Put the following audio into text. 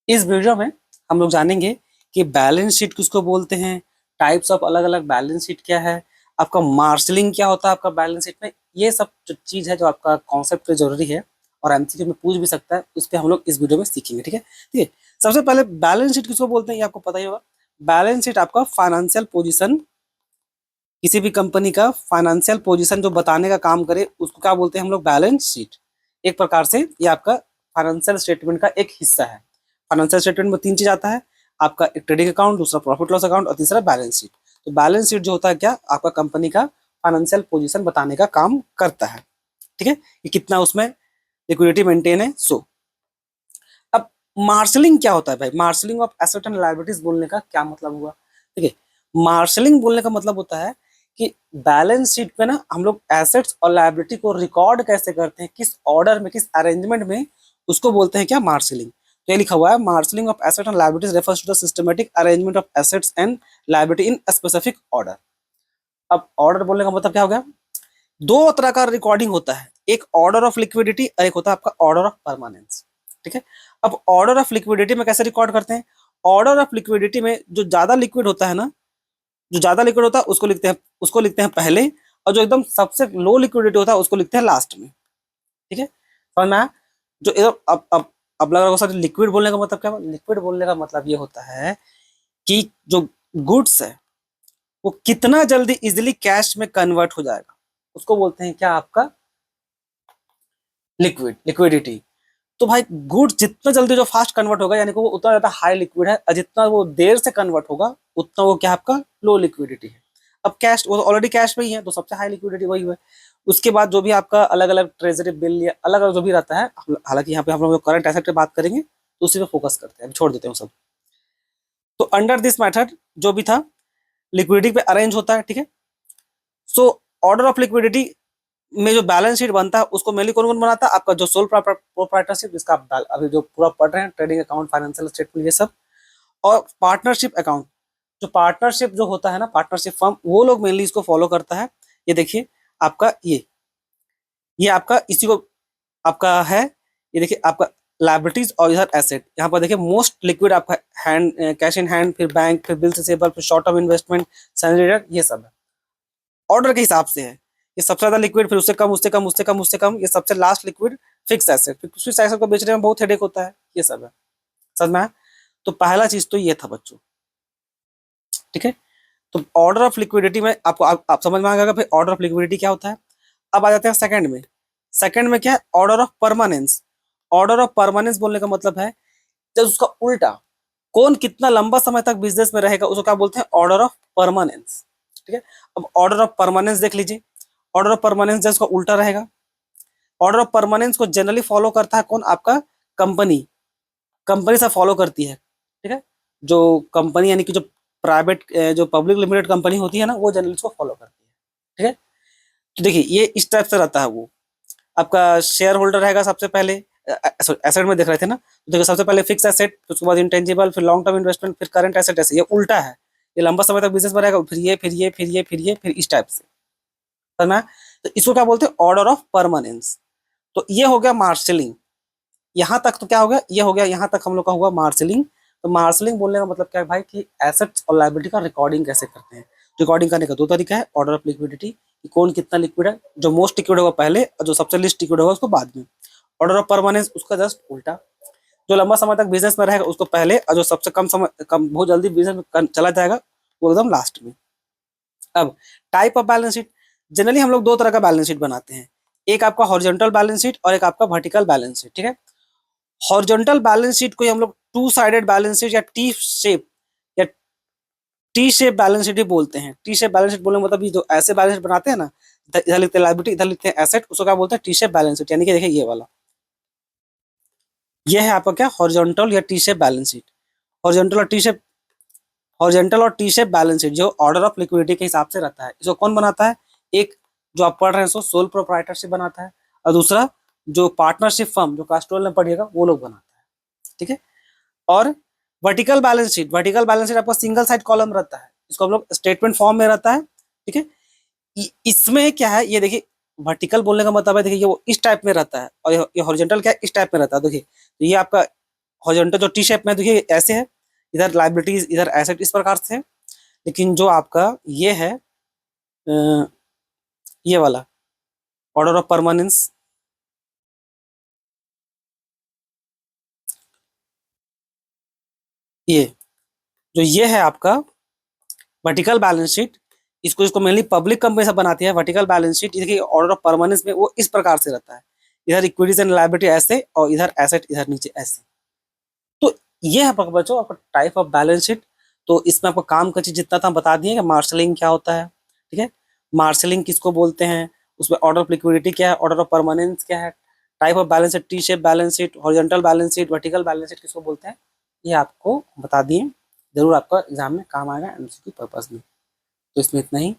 इस वीडियो में हम लोग जानेंगे कि बैलेंस शीट किसको बोलते हैं, टाइप्स ऑफ अलग अलग बैलेंस शीट क्या है, आपका मार्शलिंग क्या होता है आपका बैलेंस शीट में। ये सब जो चीज़ है जो आपका कॉन्सेप्ट जरूरी है और एमसीक्यू में पूछ भी सकता है, उस पर हम लोग इस वीडियो में सीखेंगे। ठीक है, ठीक है। सबसे पहले बैलेंस शीट किसको बोलते हैं ये आपको पता ही होगा। बैलेंस शीट आपका फाइनेंशियल पोजीशन, किसी भी कंपनी का फाइनेंशियल पोजीशन जो बताने का काम करे उसको क्या बोलते हैं हम लोग, बैलेंस शीट। एक प्रकार से ये आपका फाइनेंशियल स्टेटमेंट का एक हिस्सा है। फाइनेंशियल स्टेटमेंट में तीन चीज आता है, आपका एक ट्रेडिंग अकाउंट, दूसरा प्रॉफिट लॉस अकाउंट और तीसरा बैलेंस शीट। तो बैलेंस शीट जो होता है क्या, आपका कंपनी का फाइनेंशियल पोजीशन बताने का काम करता है। ठीक है, कि कितना उसमें लिक्विडिटी मेंटेन है। सो अब मार्शलिंग क्या होता है भाई, marshalling of asset and liabilities बोलने का क्या मतलब हुआ। ठीक है, मार्शलिंग बोलने का मतलब होता है कि बैलेंस शीट पे ना हम लोग एसेट्स और लायबिलिटी को रिकॉर्ड कैसे करते हैं, किस ऑर्डर में, किस अरेंजमेंट में, उसको बोलते हैं क्या, मार्शलिंग। तो ये लिखा हुआ है, marshalling of asset and liabilities refers to the systematic arrangement of assets and liability in specific order. अब ऑर्डर बोलने का मतलब क्या हो गया, दो तरह का रिकॉर्डिंग होता है, एक ऑर्डर ऑफ लिक्विडिटी और एक होता है आपका ऑर्डर ऑफ परमानेंस। ठीक है, अब ऑर्डर ऑफ लिक्विडिटी में कैसे रिकॉर्ड करते हैं, ऑर्डर ऑफ लिक्विडिटी में जो ज्यादा लिक्विड होता है ना, जो ज्यादा लिक्विड होता है उसको लिखते हैं पहले, और जो एकदम सबसे लो लिक्विडिटी होता है उसको लिखते हैं लास्ट में। ठीक है, समझ में आया? जो एकदम अब लग रहा होगा सर लिक्विड बोलने का मतलब क्या, लिक्विड बोलने का मतलब ये होता है कि जो गुड्स है वो कितना जल्दी इजिली कैश में कन्वर्ट हो जाएगा, उसको बोलते हैं क्या, आपका लिक्विडिटी। तो भाई गुड्स जितना जल्दी जो फास्ट कन्वर्ट होगा यानी कि वो उतना ज्यादा हाई लिक्विड है, और जितना वो देर से कन्वर्ट होगा उतना वो क्या आपका लो लिक्विडिटी है। अब कैश वो ऑलरेडी कैश में ही है तो सबसे हाई लिक्विडिटी वही है। उसके बाद जो भी आपका अलग अलग ट्रेजरी बिल या अलग अलग जो भी रहता है, हालांकि यहाँ पे हम लोग करंट एसेट पे बात करेंगे तो उसी पे फोकस करते हैं, छोड़ देते हैं सब। तो अंडर दिस मेथड जो भी था लिक्विडिटी पे अरेंज होता है। ठीक है, सो ऑर्डर ऑफ लिक्विडिटी में जो बैलेंस शीट बनता है उसको मेनली कौन कौन बनाता है, आपका जो सोल प्रोप्राइटरशिप, जिसका आप अभी जो पूरा पढ़ रहे हैं, ट्रेडिंग अकाउंट, फाइनेंशियल स्टेटमेंट, ये सब, और पार्टनरशिप अकाउंट। जो पार्टनरशिप जो होता है ना, पार्टनरशिप फर्म, वो लोग मेनली इसको फॉलो करता है। ये देखिए आपका ये आपका इसी को आपका है। ये देखिए आपका लाइबिलिटीज और इधर एसेट, यहाँ पर देखिए मोस्ट लिक्विड आपका हैंड, कैश इन हैंड, फिर बैंक, फिर बिल रिसीवेबल, फिर शॉर्ट टर्म इन्वेस्टमेंट, सैलरी, ये सब है ऑर्डर के हिसाब से है। ये सबसे ज्यादा लिक्विड, फिर उससे कम, उससे कम, उससे कम, उससे कम, ये सबसे last liquid fix asset. Fix asset को बेचने में बहुत हेडेक होता है, ये सब है। समझ में आया? तो पहला चीज तो ये था बच्चों। ठीक है, तो ऑर्डर ऑफ लिक्विडिटी में आपको आप समझ में आ गया फिर ऑर्डर ऑफ लिक्विडिटी क्या होता है। अब आ जाते हैं सेकंड में। सेकंड में क्या है, order of permanence. Order of permanence बोलने का मतलब है जब उसका उल्टा, कौन कितना लंबा समय तक बिजनेस में रहेगा उसको क्या बोलते हैं, ऑर्डर ऑफ परमानेंस। ठीक है, अब ऑर्डर ऑफ परमानेंस देख लीजिए। ऑर्डर ऑफ परमानेंस जब उसका उल्टा रहेगा, ऑर्डर ऑफ परमानेंस को जनरली फॉलो करता है कौन, आपका कंपनी, कंपनी से फॉलो करती है। ठीक है, जो कंपनी यानी कि जो प्राइवेट, जो पब्लिक लिमिटेड कंपनी होती है ना, वो जनरली उसको फॉलो करती है। ठीक है, तो देखिए ये इस टाइप से रहता है। वो आपका शेयर होल्डर रहेगा सबसे पहले, एसेट में देख रहे थे ना, तो देखो सबसे पहले फिक्स एसेट, फिर उसके बाद इंटेंजिबल, फिर लॉन्ग टर्म इन्वेस्टमेंट, फिर करंट एसेट। ऐसे ये उल्टा है, ये लंबा समय तक बिजनेस में रहेगा, फिर ये, फिर ये, फिर ये, फिर ये, फिर इस टाइप से करना। तो इसको क्या बोलते हैं, ऑर्डर ऑफ परमानेंस। तो ये हो गया मार्शलिंग। यहाँ तक तो क्या हो गया, ये हो गया, यहाँ तक हम लोग का हुआ मार्शलिंग। तो मार्शलिंग बोलने का मतलब क्या है भाई, कि एसेट्स और लायबिलिटी का रिकॉर्डिंग कैसे करते हैं। रिकॉर्डिंग करने का दो तरीका है, ऑर्डर ऑफ लिक्विडिटी, कि कौन कितना लिक्विड है, जो मोस्ट लिक्विड होगा पहले और जो सबसे लिस्ट लिक्विड होगा उसको बाद में। ऑर्डर ऑफ परमानेंस उसका जस्ट उल्टा, जो लंबा समय तक बिजनेस में रहेगा उसको पहले, और जो सबसे कम समय, कम बहुत जल्दी बिजनेस में चला जाएगा वो एकदम लास्ट में। अब type of balance sheet, generally हम लोग दो तरह का बैलेंस शीट बनाते हैं, एक आपका हॉरिजॉन्टल बैलेंस शीट और एक आपका वर्टिकल बैलेंस शीट। ठीक है, हॉरिजॉन्टल बैलेंस शीट को हम लोग टू साइडेड बैलेंस शीट या टी शेप या टी शेप बैलेंस शीट ही बोलते हैं। टी शेप बैलेंस शीट बोलने का मतलब ये जो ऐसे बैलेंस शीट बनाते हैं ना, इधर लिखते हैं लायबिलिटी, इधर लिखते हैं एसेट, उसको क्या बोलते हैं, टी शेप बैलेंस शीट। यानी कि देखिए ये वाला, ये है आपका क्या, हॉरिजॉन्टल या T shape balance sheet. Horizontal और टी शेप, हॉरिजॉन्टल और टी शेप बैलेंस शीट जो ऑर्डर ऑफ लिक्विडिटी के हिसाब से रहता है, इसको कौन बनाता है, एक जो आप पढ़ रहे हैं सो सोल प्रोप्राइटरशिप बनाता है, और दूसरा जो पार्टनरशिप फर्म, जो कास्ट्रोल में पढ़िएगा वो लोग बनाता है। ठीक है, और vertical balance sheet, vertical balance sheet आपका सिंगल साइड कॉलम रहता है, इसको हम लोग स्टेटमेंट फॉर्म में रहता है। ठीक है, इसमें क्या है, ये देखिए वर्टिकल बोलने का मतलब है, देखिए ये वो इस टाइप में रहता है, और ये हॉरिजॉन्टल क्या है, इस टाइप में रहता है। देखिए तो ये आपका हॉरिजॉन्टल जो टी शेप में देखिए ऐसे है, इधर लाइबिलिटीज इधर एसेट इस प्रकार से है। लेकिन जो आपका ये है ये वाला ऑर्डर ऑफ परमानेंस, ये जो ये है आपका वर्टिकल बैलेंस शीट, इसको मेनली पब्लिक कंपनी सब बनाती है। वर्टिकल बैलेंस शीट देखिए ऑर्डर ऑफ परमानेंस में वो इस प्रकार से रहता है, इधर इक्विटीज एंड लायबिलिटी ऐसे और इधर एसेट इधर नीचे ऐसे। तो ये है आपका बच्चों आपका टाइप ऑफ बैलेंस शीट। तो इसमें आपको काम का चीज जितना था हम बता दिए कि मार्शलिंग क्या होता है, ठीक है, मार्शलिंग किसको बोलते हैं, उसमें ऑर्डर ऑफ लिक्विडिटी क्या है, ऑर्डर ऑफ परमानेंस क्या है, type of balance sheet, T shape balance sheet, horizontal balance sheet, vertical balance sheet किसको बोलते हैं, ये आपको बता दिए। जरूर आपका एग्जाम में काम आएगा एमसीक्यू पर्पस में। तो इसमें इतना ही।